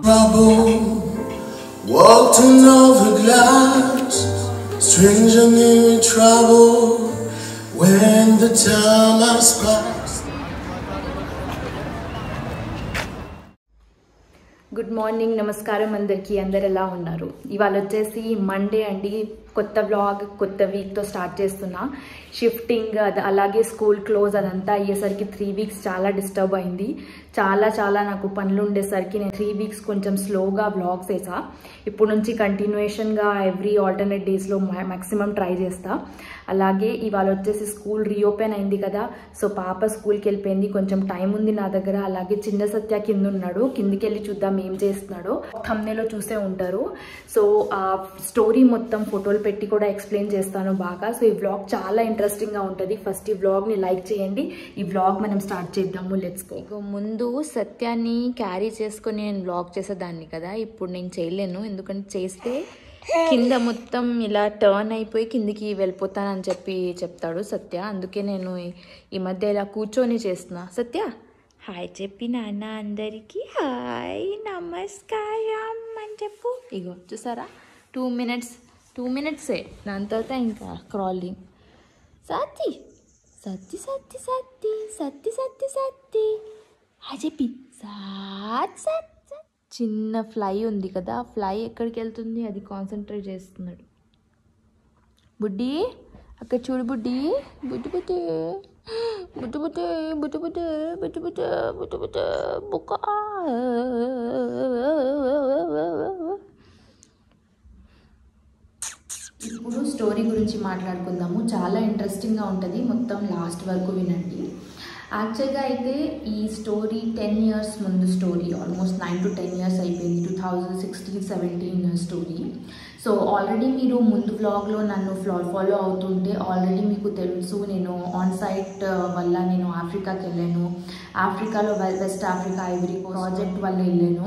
Trouble, walked in over glass, stranger near trouble when the time has passed. Good morning, నమస్కారం అందరికీ. అందరు ఎలా ఉన్నారు? ఇవాళ వచ్చేసి మండే అండి. కొత్త వ్లాగ్ కొత్త వీక్తో స్టార్ట్ చేస్తున్నా. షిఫ్టింగ్ అలాగే స్కూల్ క్లోజ్ అదంతా అయ్యేసరికి 3 వీక్స్ చాలా డిస్టర్బ్ అయింది. చాలా నాకు పనులు ఉండేసరికి నేను 3 వీక్స్ కొంచెం స్లోగా వ్లాగ్స్ వేసా. ఇప్పుడు నుంచి కంటిన్యూషన్గా ఎవ్రీ ఆల్టర్నేట్ డేస్లో మ్యాక్సిమం ట్రై చేస్తా. అలాగే ఇవాళ వచ్చేసి స్కూల్ రీఓపెన్ అయింది కదా, సో పాప స్కూల్కి వెళ్ళిపోయింది. కొంచెం టైం ఉంది నా దగ్గర. అలాగే చిన్న సత్య కింద ఉన్నాడు, కిందికి వెళ్ళి చూద్దాం ఏం చేస్తున్నాడో. థంబ్నెయిల్లో చూసే ఉంటారు. సో ఆ స్టోరీ మొత్తం ఫోటోలు పెట్టి కూడా ఎక్స్ప్లెయిన్ చేస్తాను బాగా. సో ఈ వ్లాగ్ చాలా ఇంట్రెస్టింగ్గా ఉంటుంది. ఫస్ట్ ఈ వ్లాగ్ని లైక్ చేయండి. ఈ వ్లాగ్ మనం స్టార్ట్ చేద్దాము. Let's go. ముందు సత్యాన్ని క్యారీ చేసుకొని నేను వ్లాగ్ చేసేదాన్ని కదా, ఇప్పుడు నేను చేయలేను. ఎందుకంటే చేస్తే కింద మొత్తం ఇలా టర్న్ అయిపోయి కిందికి వెళ్ళిపోతానని చెప్తాడు సత్య. అందుకే నేను ఈ మధ్య ఇలా కూర్చొని చేస్తున్నా. సత్య హాయ్ చెప్పి నాన్న అందరికీ హాయ్ నమస్కారం అని చెప్పు. ఇగో చూసారా, 2 మినిట్సే. దాని తర్వాత ఇంకా క్రాలింగ్. సత్తి సత్తి సత్తి సత్తి సత్తి సత్తి సత్తి హాయ్ చెప్పి. చిన్న ఫ్లై ఉంది కదా, ఆ ఫ్లై ఎక్కడికి వెళ్తుంది అది కాన్సన్ట్రేట్ చేస్తున్నాడు. బుడ్డి అక్కడ చూడు, బుడ్డి బుడ్డి బుడ్డి బుడ్డి బుడ్డి బుడ్డి బుడ్డి బుడ్డి బుడ్డి బుడ్డి బుడ్డి బుక్క. ఇప్పుడు స్టోరీ గురించి మాట్లాడుకుందాము. చాలా ఇంట్రెస్టింగ్గా ఉంటుంది, మొత్తం లాస్ట్ వరకు వినండి. యాక్చువల్గా అయితే ఈ స్టోరీ 10 ఇయర్స్ ముందు స్టోరీ. ఆల్మోస్ట్ 9 to 10 ఇయర్స్ అయిపోయింది. 2016-17 స్టోరీ. సో ఆల్రెడీ మీరు ముందు వ్లాగ్లో నన్ను ఫాలో అవుతుంటే ఆల్రెడీ మీకు తెలుసు, నేను ఆన్ సైట్ వల్ల నేను ఆఫ్రికాకి వెళ్ళాను. ఆఫ్రికాలో వెస్ట్ ఆఫ్రికా ఐవరీ ప్రాజెక్ట్ వల్ల వెళ్ళాను.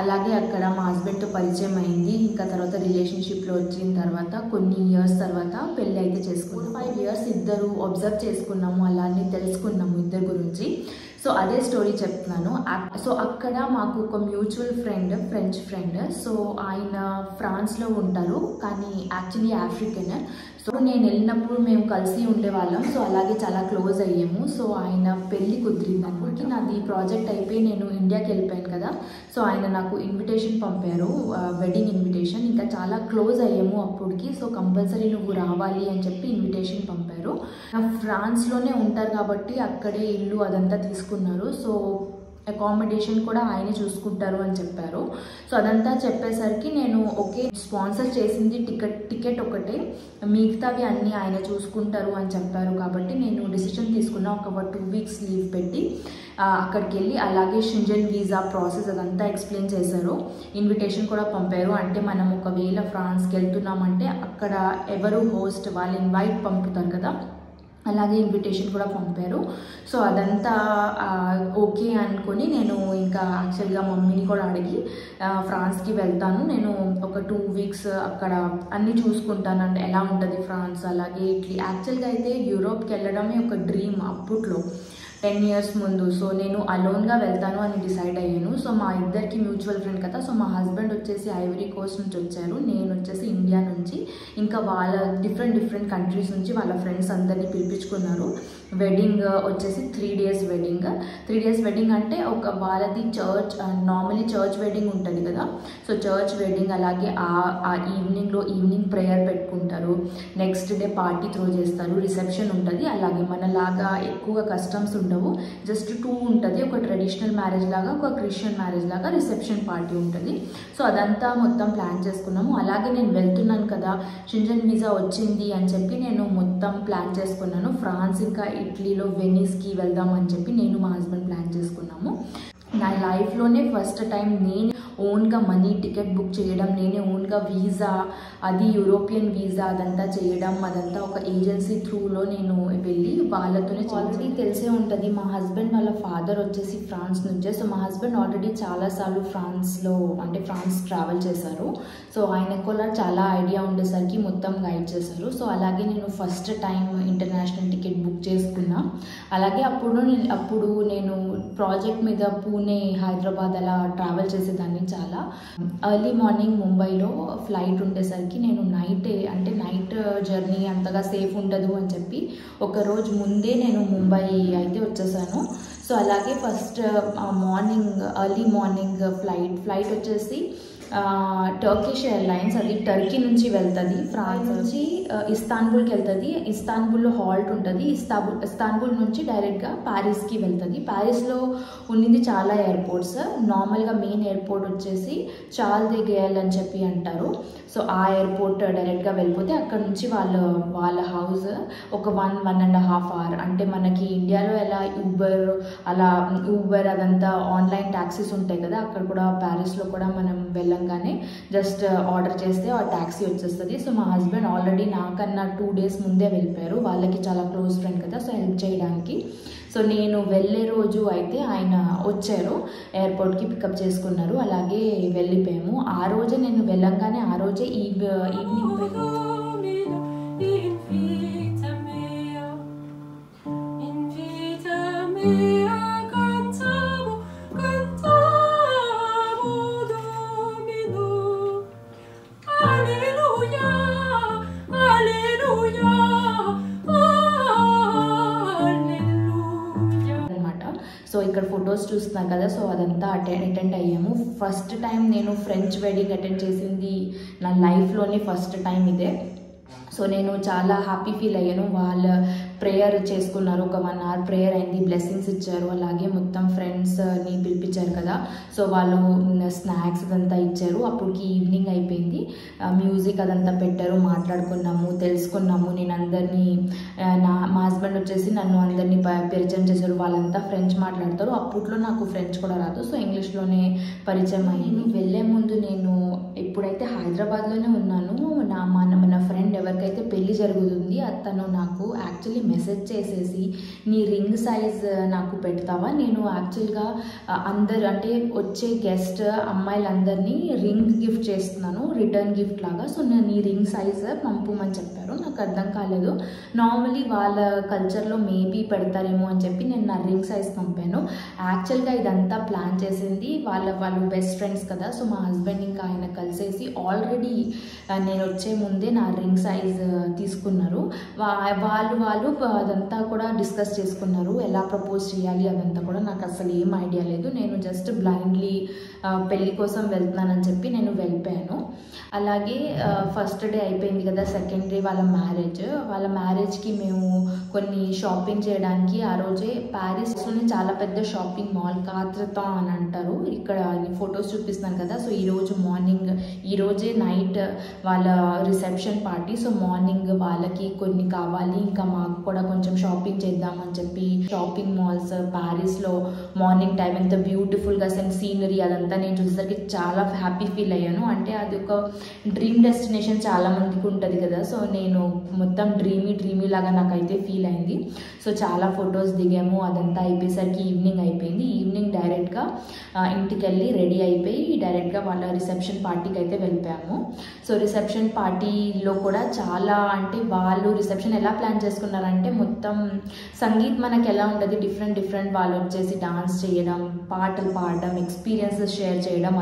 అలాగే అక్కడ మా హస్బెండ్తో పరిచయం అయింది. ఇంకా తర్వాత రిలేషన్షిప్లో వచ్చిన తర్వాత కొన్ని ఇయర్స్ తర్వాత పెళ్ళి అయితే చేసుకున్నాము. 5 ఇయర్స్ ఇద్దరు అబ్జర్వ్ చేసుకున్నాము, అలానే తెలుసుకున్నాము ఇద్దరు గురించి. సో అదే స్టోరీ చెప్తున్నాను. సో అక్కడ మాకు ఒక mutual friend, French friend. So ఆయన ఫ్రాన్స్లో ఉంటారు, కానీ యాక్చువల్లీ ఆఫ్రికన్. సో నేను వెళ్ళినప్పుడు మేము కలిసి ఉండేవాళ్ళం. సో అలాగే చాలా క్లోజ్ అయ్యాము. సో ఆయన పెళ్ళి కుదిరింది అనుకుంటే నాది ప్రాజెక్ట్ అయిపోయి నేను ఇండియాకి వెళ్ళిపోయాను కదా. సో ఆయన నాకు ఇన్విటేషన్ పంపారు, వెడ్డింగ్ ఇన్విటేషన్. ఇంకా చాలా క్లోజ్ అయ్యాము అప్పటికి. సో కంపల్సరీ నువ్వు రావాలి అని చెప్పి ఇన్విటేషన్ పంపారు. ఫ్రాన్స్లోనే ఉంటారు కాబట్టి అక్కడే ఇల్లు అదంతా తీసుకున్నారు. సో అకామిడేషన్ కూడా ఆయనే చూసుకుంటారు అని చెప్పారు. సో అదంతా చెప్పేసరికి నేను ఓకే, స్పాన్సర్ చేసింది టికెట్ ఒకటే, మిగతావి అన్నీ ఆయన చూసుకుంటారు అని చెప్పారు. కాబట్టి నేను డిసిషన్ తీసుకున్నా, ఒక 2 వీక్స్ లీవ్ పెట్టి అక్కడికి వెళ్ళి అలాగే షెంజన్ వీసా ప్రాసెస్ అదంతా ఎక్స్ప్లెయిన్ చేశారు. ఇన్విటేషన్ కూడా పంపారు. అంటే మనం ఒకవేళ ఫ్రాన్స్కి వెళ్తున్నామంటే అక్కడ ఎవరు హోస్ట్ వాళ్ళు ఇన్వైట్ పంపుతారు కదా, అలాగే ఇన్విటేషన్ కూడా పంపారు. సో అదంతా ఓకే అనుకొని నేను ఇంకా యాక్చువల్గా మమ్మీని కూడా అడిగి ఫ్రాన్స్కి వెళ్తాను, నేను ఒక 2 వీక్స్ అక్కడ అన్నీ చూసుకుంటాను, అంటే ఎలా ఉంటుంది ఫ్రాన్స్ అలాగే ఇట్లీ. యాక్చువల్గా అయితే యూరోప్కి వెళ్ళడమే ఒక డ్రీమ్ అప్పట్లో, 10 ఇయర్స్ ముందు. సో నేను అలోన్గా వెళ్తాను అని డిసైడ్ అయ్యాను. సో మా ఇద్దరికి మ్యూచువల్ ఫ్రెండ్ కదా. సో మా హస్బెండ్ వచ్చేసి ఐవరీ కోస్ట్ నుంచి వచ్చారు, నేను వచ్చేసి ఇండియా నుంచి. ఇంకా వాళ్ళ డిఫరెంట్ కంట్రీస్ నుంచి వాళ్ళ ఫ్రెండ్స్ అందరినీ పిలిపించుకున్నారు. వెడ్డింగ్ వచ్చేసి 3 డేస్ వెడ్డింగ్. 3 డేస్ వెడ్డింగ్ అంటే ఒక వాళ్ళది చర్చ్, నార్మలీ చర్చ్ వెడ్డింగ్ ఉంటుంది కదా. సో చర్చ్ వెడ్డింగ్, అలాగే ఆ ఈవినింగ్ ప్రేయర్ పెట్టుకుంటారు. నెక్స్ట్ డే పార్టీ త్రో చేస్తారు, రిసెప్షన్ ఉంటుంది. అలాగే మనలాగా ఎక్కువగా కస్టమ్స్ ఉండవు, జస్ట్ 2 ఉంటుంది. ఒక ట్రెడిషనల్ మ్యారేజ్ లాగా, ఒక క్రిస్టియన్ మ్యారేజ్ లాగా రిసెప్షన్ పార్టీ ఉంటుంది. సో అదంతా మొత్తం ప్లాన్ చేసుకున్నాము. అలాగే నేను వెళ్తున్నాను కదా, షెంజన్ వీసా వచ్చింది అని చెప్పి నేను మొత్తం ప్లాన్ చేసుకున్నాను. ఫ్రాన్స్ ఇంకా ఇటలీలో వెనీస్కి వెళ్దాం అని చెప్పి నేను మా హస్బెండ్ ప్లాన్ చేసుకున్నాము. నా లైఫ్లోనే ఫస్ట్ టైం నేను ఓన్గా మనీ టికెట్ బుక్ చేయడం, నేనే ఓన్గా వీసా, అది యూరోపియన్ వీసా అదంతా చేయడం, అదంతా ఒక ఏజెన్సీ త్రూలో నేను వెళ్ళి వాళ్ళతోనే. ఆల్రెడీ తెలిసే ఉంటుంది మా హస్బెండ్ వాళ్ళ ఫాదర్ వచ్చేసి ఫ్రాన్స్ నుంచే. సో మా హస్బెండ్ ఆల్రెడీ చాలాసార్లు ఫ్రాన్స్ ట్రావెల్ చేశారు. సో ఆయనకు కూడా చాలా ఐడియా ఉండేసరికి మొత్తం గైడ్ చేశారు. సో అలాగే నేను first time international ticket book చేసుకున్నా. అలాగే అప్పుడు నేను ప్రాజెక్ట్ మీద పూణే, హైదరాబాద్ అలా ట్రావెల్ చేసేదాన్ని. చాలా ఎర్లీ మార్నింగ్ ముంబైలో ఫ్లైట్ ఉండేసరికి నేను నైట్ జర్నీ అంతగా సేఫ్ ఉండదు అని చెప్పి ఒకరోజు ముందే నేను ముంబై అయితే వచ్చేసాను. సో అలాగే ఫస్ట్ ఎర్లీ మార్నింగ్ ఫ్లైట్ వచ్చేసి టర్కిష్ ఎయిర్లైన్స్, అది టర్కీ నుంచి వెళ్తుంది. ఫ్రాన్స్ నుంచి ఇస్తాన్బుల్కి వెళ్తుంది. ఇస్తాన్బుల్లో హాల్ట్ ఉంటుంది. ఇస్తాన్బుల్ నుంచి డైరెక్ట్గా ప్యారిస్కి వెళ్తుంది. ప్యారిస్లో ఉన్నది చాలా ఎయిర్పోర్ట్స్. నార్మల్గా మెయిన్ ఎయిర్పోర్ట్ వచ్చేసి చార్ల్స్ డే గేల్ అని చెప్పి అంటారు. సో ఆ ఎయిర్పోర్ట్ డైరెక్ట్గా వెళ్ళిపోతే అక్కడ నుంచి వాళ్ళ హౌస్ ఒక 1.5 hour, అంటే మనకి ఇండియాలో ఎలా ఊబర్ అదంతా ఆన్లైన్ ట్యాక్సీస్ ఉంటాయి కదా, అక్కడ కూడా ప్యారిస్లో కూడా మనం వెళ్ళంగానే జస్ట్ ఆర్డర్ చేస్తే ఆ ట్యాక్సీ వచ్చేస్తుంది. సో మా హస్బెండ్ ఆల్రెడీ నాకన్నా 2 days ముందే వెళ్ళిపోయారు. వాళ్ళకి చాలా క్లోజ్ ఫ్రెండ్ కదా, సో హెల్ప్ చేయడానికి. సో నేను వెళ్ళే రోజు అయితే ఆయన వచ్చారు, ఎయిర్పోర్ట్కి పికప్ చేసుకున్నారు. అలాగే వెళ్ళిపోయాము. ఆ రోజే నేను వెళ్ళంగానే ఆ రోజే ఈవినింగ్ సో ఇక్కడ ఫొటోస్ చూస్తున్నారు కదా, సో అదంతా అటెండ్ అయ్యాము. ఫస్ట్ టైం నేను ఫ్రెంచ్ వెడ్డింగ్ అటెండ్ చేసింది నా లైఫ్లోనే ఫస్ట్ టైం ఇదే. సో నేను చాలా హ్యాపీ ఫీల్ అయ్యాను. వాళ్ళ ప్రేయర్ చేసుకున్నారు, ఒక 1 hour ప్రేయర్ అయింది, బ్లెస్సింగ్స్ ఇచ్చారు. అలాగే మొత్తం ఫ్రెండ్స్ని పిలిపించారు కదా, సో వాళ్ళు స్నాక్స్ అదంతా ఇచ్చారు. అప్పటికి ఈవినింగ్ అయిపోయింది. మ్యూజిక్ అదంతా పెట్టారు, మాట్లాడుకున్నాము, తెలుసుకున్నాము. నేను అందరినీ మా హస్బెండ్ వచ్చేసి నన్ను అందరినీ పరిచయం చేశారు. వాళ్ళంతా ఫ్రెంచ్ మాట్లాడతారు. అప్పట్లో నాకు ఫ్రెంచ్ కూడా రాదు, సో ఇంగ్లీష్లోనే పరిచయం అయ్యింది. వెళ్ళే ముందు నేను ఎప్పుడైతే హైదరాబాద్లోనే ఉన్నాను, మన ఫ్రెండ్ ఎవరికైతే పెళ్లి జరుగుతుంది అతను నాకు యాక్చువల్లీ మెసేజ్ చేసేసి నీ రింగ్ సైజ్ నాకు పెడతావా, నేను యాక్చువల్గా అంటే వచ్చే గెస్ట్ అమ్మాయిలందరినీ రింగ్ గిఫ్ట్ చేస్తున్నాను, రిటర్న్ గిఫ్ట్ లాగా. సో నేను నీ రింగ్ సైజ్ పంపమని చెప్పారు. నాకు అర్థం కాలేదు. నార్మలీ వాళ్ళ కల్చర్లో మేబీ పెడతారేమో అని చెప్పి నేను నా రింగ్ సైజ్ పంపాను. యాక్చువల్గా ఇదంతా ప్లాన్ చేసింది వాళ్ళు బెస్ట్ ఫ్రెండ్స్ కదా, సో మా హస్బెండ్ ఇంకా ఆయన కలిసేసి ఆల్రెడీ నేను వచ్చే ముందే నా రింగ్ సైజ్ తీసుకున్నారు. వాళ్ళు అదంతా కూడా డిస్కస్ చేసుకున్నారు, ఎలా ప్రపోజ్ చేయాలి అదంతా కూడా. నాకు అసలు ఏం ఐడియా లేదు. నేను జస్ట్ బ్లైండ్లీ పెళ్ళి కోసం వెళ్తున్నానని చెప్పి నేను వెళ్ళిపోయాను. అలాగే ఫస్ట్ డే అయిపోయింది కదా, సెకండ్ డే వాళ్ళ మ్యారేజ్కి మేము కొన్ని షాపింగ్ చేయడానికి ఆ రోజే ప్యారిస్లోనే చాలా పెద్ద షాపింగ్ మాల్ కాత్రతా అని అంటారు. ఇక్కడ ఫొటోస్ చూపిస్తున్నాను కదా, సో ఈరోజే నైట్ వాళ్ళ రిసెప్షన్ పార్టీ. సో మార్నింగ్ వాళ్ళకి కొన్ని కావాలి, ఇంకా మాకు కూడా కొంచెం షాపింగ్ చేద్దామని చెప్పి షాపింగ్ మాల్స్ ప్యారిస్లో మార్నింగ్ టైం ఎంత బ్యూటిఫుల్గా సీనరీ అదంతా నేను చూసేసరికి చాలా హ్యాపీ ఫీల్ అయ్యాను. అంటే అది ఒక డ్రీమ్ డెస్టినేషన్ చాలా మందికి ఉంటుంది కదా, సో నేను మొత్తం డ్రీమీ లాగా నాకైతే ఫీల్ అయింది. సో చాలా ఫొటోస్ దిగాము. అదంతా అయిపోయేసరికి ఈవినింగ్ అయిపోయింది. ఈవినింగ్ డైరెక్ట్గా ఇంటికి వెళ్ళి రెడీ అయిపోయి డైరెక్ట్గా వాళ్ళ రిసెప్షన్ పార్టీకి అయితే వెళ్ళిపోయాము. సో రిసెప్షన్ పార్టీలో కూడా చాలా, అంటే వాళ్ళు రిసెప్షన్ ఎలా ప్లాన్ చేసుకున్నారంటే మొత్తం సంగీత్ మనకి ఎలా ఉంటుంది, డిఫరెంట్ వాళ్ళు వచ్చేసి డాన్స్ చేయడం, పాటలు పాడడం, ఎక్స్పీరియన్సెస్ షేర్ చేయడం.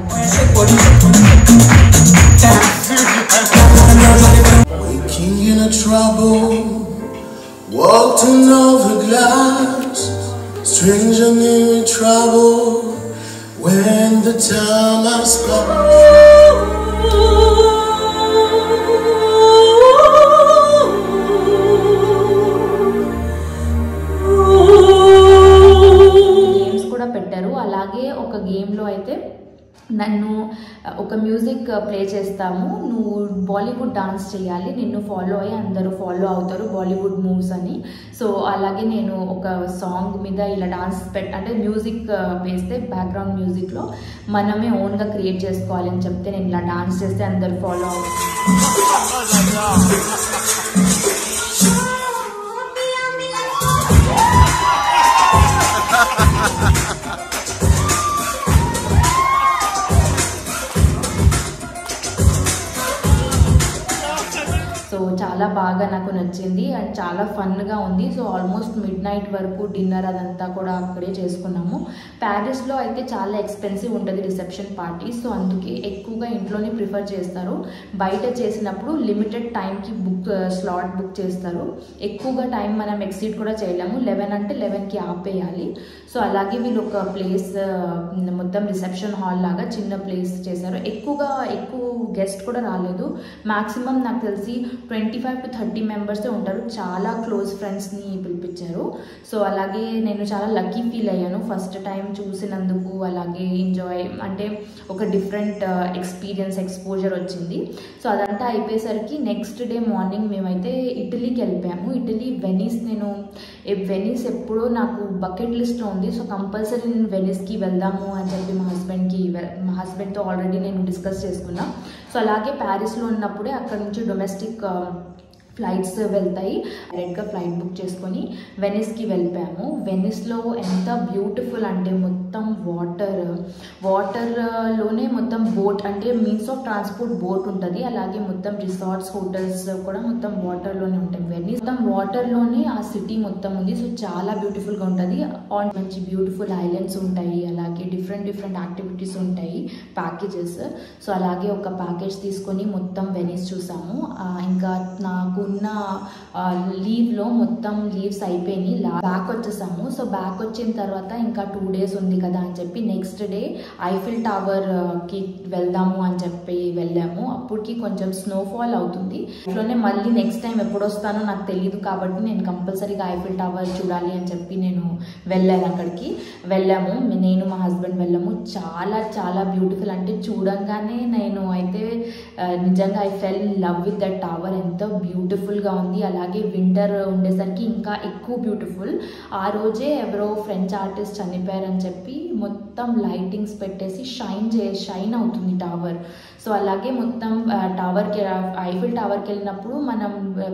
Waking in a trouble, walking over glass, stranger near trouble when the time has passed. Games కూడా పెట్టారు. అలాగే ఒక గేమ్లో అయితే నన్ను ఒక మ్యూజిక్ ప్లే చేస్తాము, నువ్వు బాలీవుడ్ డాన్స్ చేయాలి, నిన్ను ఫాలో అయ్యి అందరూ ఫాలో అవుతారు బాలీవుడ్ మూవ్స్ అని. సో అలాగే నేను ఒక సాంగ్ మీద ఇలా డాన్స్ అంటే మ్యూజిక్ వేస్తే బ్యాక్గ్రౌండ్ మ్యూజిక్లో మనమే ఓన్గా క్రియేట్ చేసుకోవాలి అని చెప్తే నేను ఇలా డాన్స్ చేస్తే అందరూ ఫాలో అవుతారు. సో చాలా బాగా నాకు నచ్చింది అండ్ చాలా ఫన్గా ఉంది. సో ఆల్మోస్ట్ మిడ్ నైట్ వరకు డిన్నర్ అదంతా కూడా అక్కడే చేసుకున్నాము. ప్యారిస్లో అయితే చాలా ఎక్స్పెన్సివ్ ఉంటుంది రిసెప్షన్ పార్టీ, సో అందుకే ఎక్కువగా ఇంట్లోనే ప్రిఫర్ చేస్తారు. బయట చేసినప్పుడు లిమిటెడ్ టైంకి స్లాట్ బుక్ చేస్తారు. ఎక్కువగా టైం మనం ఎక్సీడ్ కూడా చేయలేము, 11 అంటే 11కి ఆపేయాలి. సో అలాగే వీళ్ళు ఒక ప్లేస్ మొత్తం రిసెప్షన్ హాల్ లాగా చిన్న ప్లేస్ చేశారు. ఎక్కువ గెస్ట్ కూడా రాలేదు. మ్యాక్సిమం నాకు తెలిసి 25 to 30 మెంబర్సే ఉంటారు. చాలా క్లోజ్ ఫ్రెండ్స్ని పిలిపించారు. సో అలాగే నేను చాలా లక్కీ ఫీల్ అయ్యాను ఫస్ట్ టైం చూసినందుకు. అలాగే ఎంజాయ్ అంటే ఒక డిఫరెంట్ ఎక్స్పోజర్ వచ్చింది. సో అదంతా అయిపోయేసరికి నెక్స్ట్ డే మార్నింగ్ మేమైతే ఇటలీకి వెళ్ళిపోయాము. ఇటలీ వెనీస్ ఎప్పుడో నాకు బకెట్ లిస్ట్లో ఉంది. సో కంపల్సరీ నేను వెనీస్కి వెళ్దాము అని చెప్పి మా హస్బెండ్తో ఆల్రెడీ నేను డిస్కస్ చేసుకున్నా. సో అలాగే ప్యారిస్లో ఉన్నప్పుడే అక్కడ నుంచి డొమెస్టిక్ ఫ్లైట్స్ వెళ్తాయి. డైరెక్ట్గా ఫ్లైట్ బుక్ చేసుకొని వెనిస్కి వెళ్ళిపోయాము. వెనిస్లో ఎంత బ్యూటిఫుల్ అంటే మొత్తం వాటర్లోనే మొత్తం బోట్ అంటే మీన్స్ ఆఫ్ ట్రాన్స్పోర్ట్ బోట్ ఉంటుంది. అలాగే మొత్తం రిసార్ట్స్ హోటల్స్ కూడా మొత్తం వాటర్లోనే ఉంటాయి. వెనిస్ మొత్తం వాటర్లోనే ఆ సిటీ మొత్తం ఉంది. సో చాలా బ్యూటిఫుల్గా ఉంటుంది. మంచి బ్యూటిఫుల్ ఐలాండ్స్ ఉంటాయి. అలాగే డిఫరెంట్ యాక్టివిటీస్ ఉంటాయి, ప్యాకేజెస్. సో అలాగే ఒక ప్యాకేజ్ తీసుకొని మొత్తం వెనిస్ చూసాము. ఇంకా నాకు ఉన్న లీవ్లో మొత్తం లీవ్స్ అయిపోయినాయి. బ్యాక్ వచ్చేసాము. సో బ్యాక్ వచ్చిన తర్వాత ఇంకా 2 days ఉంది కదా అని చెప్పి నెక్స్ట్ డే ఐఫిల్ టవర్కి వెళ్దాము అని చెప్పి వెళ్ళాము. అప్పటికి కొంచెం స్నోఫాల్ అవుతుంది. ఇట్లోనే మళ్ళీ నెక్స్ట్ టైం ఎప్పుడు వస్తానో నాకు తెలియదు కాబట్టి నేను కంపల్సరీగా ఐఫిల్ టవర్ చూడాలి అని చెప్పి నేను వెళ్ళాము. నేను మా హస్బెండ్ వెళ్ళాము. చాలా బ్యూటిఫుల్ అంటే చూడంగానే నేను అయితే నిజంగా I fell in love with that tower. ఎంతో బ్యూటిఫుల్గా ఉంది. అలాగే వింటర్ ఉండేసరికి ఇంకా ఎక్కువ బ్యూటిఫుల్. ఆ రోజే ఎవరో ఫ్రెంచ్ ఆర్టిస్ట్ చనిపోయారని చెప్పి మొత్తం లైటింగ్స్ పెట్టేసి షైన్ అవుతుంది టవర్. సో అలాగే మొత్తం ఐఫిల్ టవర్కి వెళ్ళినప్పుడు మనం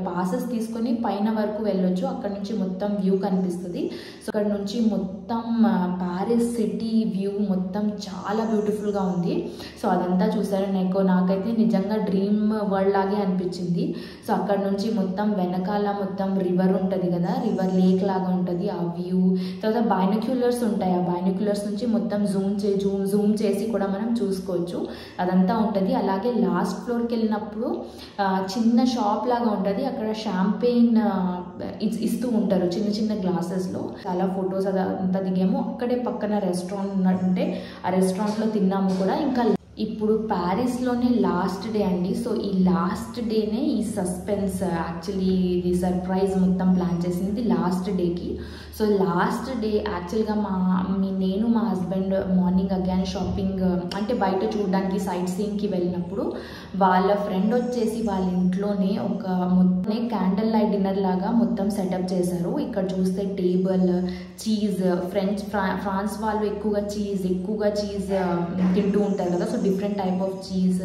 పాసెస్ తీసుకొని పైన వరకు వెళ్ళొచ్చు. అక్కడ నుంచి మొత్తం వ్యూ కనిపిస్తుంది. సో అక్కడ నుంచి మొత్తం ప్యారిస్ సిటీ వ్యూ మొత్తం చాలా బ్యూటిఫుల్గా ఉంది. సో అదంతా చూసారు. నాకైతే నిజంగా డ్రీమ్ వరల్డ్ లాగే అనిపించింది. సో అక్కడ నుంచి మొత్తం వెనకాల మొత్తం రివర్ ఉంటుంది కదా, రివర్ లేక్ లాగా ఉంటుంది ఆ వ్యూ. తర్వాత బైనోక్యులర్స్ ఉంటాయి. ఆ బైనోక్యులర్స్ నుంచి మొత్తం జూమ్ చేసి కూడా మనం చూసుకోవచ్చు. అదంతా ఉంటుంది. అలాగే లాస్ట్ ఫ్లోర్కి వెళ్ళినప్పుడు చిన్న షాప్ లాగా ఉంటుంది. అక్కడ షాంపెయిన్ ఇస్తూ ఉంటారు చిన్న గ్లాసెస్లో. చాలా ఫొటోస్ అదంతా దిగాము. అక్కడే పక్కన రెస్టారెంట్ ఉంటే ఆ రెస్టారెంట్లో తిన్నాము కూడా. ఇంకా ఇప్పుడు ప్యారిస్లోనే లాస్ట్ డే అండి. సో ఈ లాస్ట్ డేనే ఈ సస్పెన్స్ యాక్చువల్లీ ఇది సర్ప్రైజ్ మొత్తం ప్లాన్ చేసింది లాస్ట్ డేకి. సో లాస్ట్ డే యాక్చువల్గా నేను మా హస్బెండ్ మార్నింగ్ అగైన్ షాపింగ్ అంటే బయట చూడడానికి సైట్ సీయింగ్కి వెళ్ళినప్పుడు వాళ్ళ ఫ్రెండ్ వచ్చేసి వాళ్ళ ఇంట్లోనే ఒక మొత్తం క్యాండిల్ లైట్ డిన్నర్ లాగా మొత్తం సెటప్ చేశారు. ఇక్కడ చూస్తే టేబుల్, చీజ్, ఫ్రాన్స్ వాళ్ళు ఎక్కువగా చీజ్ తింటూ ఉంటారు కదా. So different type of cheese,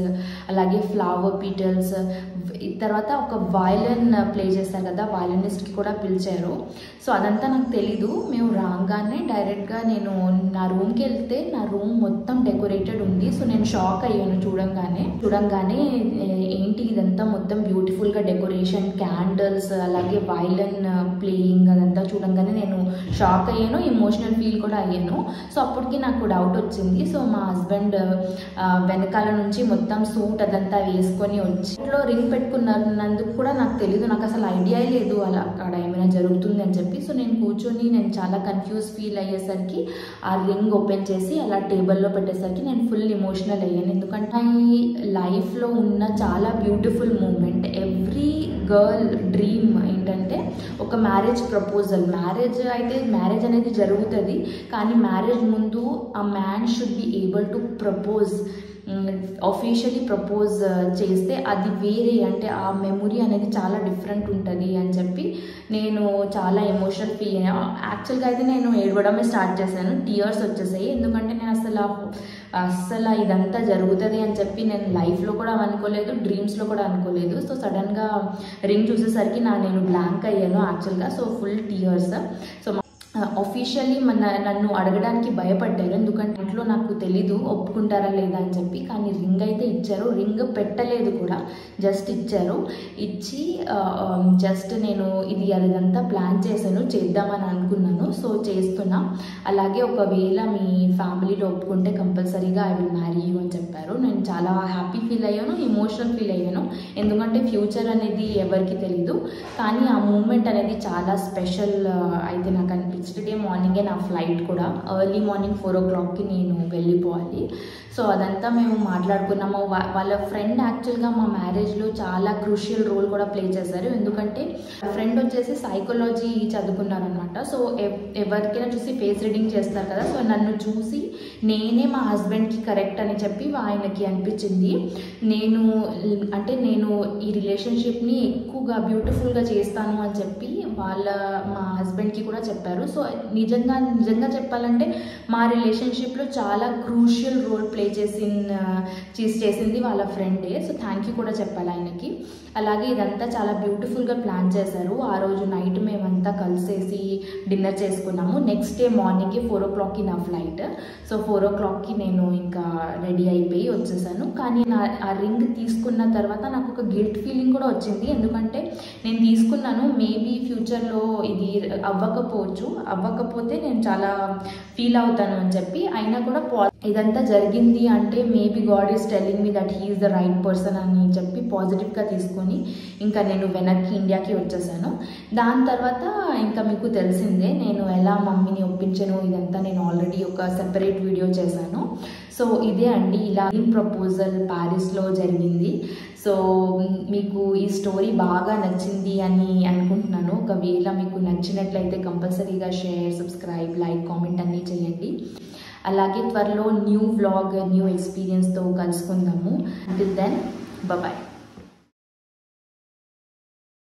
అలాగే ఫ్లవర్ పీటల్స్. తర్వాత ఒక వయలిన్ ప్లే చేస్తారు కదా, వయలినిస్ట్కి కూడా పిలిచారు. సో అదంతా నాకు తెలీదు. మేము రాగానే డైరెక్ట్గా నేను నా రూమ్కి వెళ్తే నా రూమ్ మొత్తం డెకరేటెడ్ ఉంది. సో నేను షాక్ అయ్యాను చూడంగానే ఏంటి ఇదంతా మొత్తం బ్యూటిఫుల్గా డెకరేషన్, క్యాండిల్స్, అలాగే వయలిన్ ప్లేయింగ్ అదంతా చూడంగానే నేను షాక్ అయ్యాను, ఎమోషనల్ ఫీల్ కూడా అయ్యాను. సో అప్పటికి నాకు డౌట్ వచ్చింది. సో మా హస్బెండ్ వెనకాల నుంచి మొత్తం సూట్ అదంతా వేసుకొని వచ్చి ఇంట్లో రింగ్ పెట్టుకున్నందుకు కూడా నాకు తెలీదు. నాకు అసలు ఐడియా లేదు అలా అక్కడ ఏమైనా జరుగుతుంది అని చెప్పి. సో నేను నేను చాలా కన్ఫ్యూజ్ ఫీల్ అయ్యేసరికి ఆ రింగ్ ఓపెన్ చేసి అలా టేబుల్లో పెట్టేసరికి నేను ఫుల్ ఎమోషనల్ అయ్యాను. ఎందుకంటే ఈ లైఫ్లో ఉన్న చాలా beautiful moment. Every girl dream ఏంటంటే ఒక మ్యారేజ్ ప్రపోజల్. మ్యారేజ్ అనేది జరుగుతుంది, కానీ మ్యారేజ్ ముందు ఆ man should be able to propose officially propose చేస్తే అది వేరే, అంటే ఆ మెమొరీ అనేది చాలా డిఫరెంట్ ఉంటుంది అని చెప్పి నేను చాలా ఎమోషనల్ ఫీల్ అయ్యాను. యాక్చువల్గా అయితే నేను ఏడవడమే స్టార్ట్ చేశాను, టీయర్స్ వచ్చేసాయి. ఎందుకంటే నేను అసలు ఇదంతా జరుగుతుంది అని చెప్పి నేను లైఫ్లో కూడా అనుకోలేదు, డ్రీమ్స్లో కూడా అనుకోలేదు. సో సడన్గా రింగ్ చూసేసరికి నేను బ్లాంక్ అయ్యాను యాక్చువల్గా. So full tears. So officially నన్ను అడగడానికి భయపడ్డారు, ఎందుకంటే ఇంట్లో నాకు తెలీదు ఒప్పుకుంటారా లేదా అని చెప్పి. కానీ రింగ్ అయితే ఇచ్చారు, రింగ్ పెట్టలేదు కూడా, జస్ట్ ఇచ్చారు. ఇచ్చి జస్ట్ నేను అదంతా ప్లాన్ చేశాను, చేద్దామని అనుకున్నాను. సో చేస్తున్నా. అలాగే ఒకవేళ మీ ఫ్యామిలీలో ఒప్పుకుంటే కంపల్సరీగా ఐ విల్ మ్యారీ యూ అని చెప్పారు. నేను చాలా హ్యాపీ ఫీల్ అయ్యాను, ఎమోషనల్ ఫీల్ అయ్యాను. ఎందుకంటే ఫ్యూచర్ అనేది ఎవరికి తెలీదు, కానీ ఆ మూమెంట్ అనేది చాలా స్పెషల్ అయితే నాకు అనిపించింది. నెక్స్ట్ డే మార్నింగే నా ఫ్లైట్ కూడా, ఎర్లీ మార్నింగ్ 4 o'clockకి నేను వెళ్ళిపోవాలి. సో అదంతా మేము మాట్లాడుకున్నాము. వాళ్ళ ఫ్రెండ్ యాక్చువల్గా మా మ్యారేజ్లో చాలా క్రూషియల్ రోల్ కూడా ప్లే చేశారు. ఎందుకంటే ఫ్రెండ్ వచ్చేసి సైకాలజీ చదువుకున్నారనమాట. సో ఎవరికైనా చూసి ఫేస్ రీడింగ్ చేస్తారు కదా. సో నన్ను చూసి నేనే మా హస్బెండ్కి కరెక్ట్ అని చెప్పి ఆయనకి అనిపించింది. నేను ఈ రిలేషన్షిప్ని ఎక్కువగా బ్యూటిఫుల్గా చేస్తాను అని చెప్పి మా హస్బెండ్కి కూడా చెప్పారు. సో నిజంగా చెప్పాలంటే మా రిలేషన్షిప్లో చాలా క్రూషియల్ రోల్ ప్లే చేసింది వాళ్ళ ఫ్రెండే. సో థ్యాంక్ యూ కూడా చెప్పాలి ఆయనకి. అలాగే ఇదంతా చాలా బ్యూటిఫుల్గా ప్లాన్ చేశారు. ఆ రోజు నైట్ మేమంతా కలిసేసి డిన్నర్ చేసుకున్నాము. నెక్స్ట్ డే మార్నింగ్కి 4 o'clockకి నా ఫ్లైట్. సో 4 o'clockకి నేను ఇంకా రెడీ అయిపోయి వచ్చేసాను. కానీ ఆ రింగ్ తీసుకున్న తర్వాత నాకు ఒక గిల్ట్ ఫీలింగ్ కూడా వచ్చింది. ఎందుకంటే నేను తీసుకున్నాను, మేబీ ఫ్యూచర్లో ఇది అవ్వకపోతే నేను చాలా ఫీల్ అవుతాను అని చెప్పి. అయినా కూడా ఇదంతా జరిగింది అంటే maybe God is telling me that he is the right person అని చెప్పి పాజిటివ్గా తీసుకొని ఇంకా నేను వెనక్కి ఇండియాకి వచ్చేసాను. దాని తర్వాత ఇంకా మీకు తెలిసిందే నేను ఎలా మమ్మీని ఒప్పించాను. ఇదంతా నేను ఆల్రెడీ ఒక సెపరేట్ వీడియో చేశాను. సో ఇదే అండి, ఇలా ప్రపోజల్ ప్యారిస్లో జరిగింది. సో మీకు ఈ స్టోరీ బాగా నచ్చింది అని అనుకుంటున్నాను. ఒకవేళ మీకు నచ్చినట్లయితే కంపల్సరీగా షేర్, సబ్స్క్రైబ్, లైక్, కామెంట్ అన్నీ చేయండి. అలాగే త్వరలో న్యూ వ్లాగ్, న్యూ ఎక్స్పీరియన్స్తో కలుసుకుందాము. Until then, bye.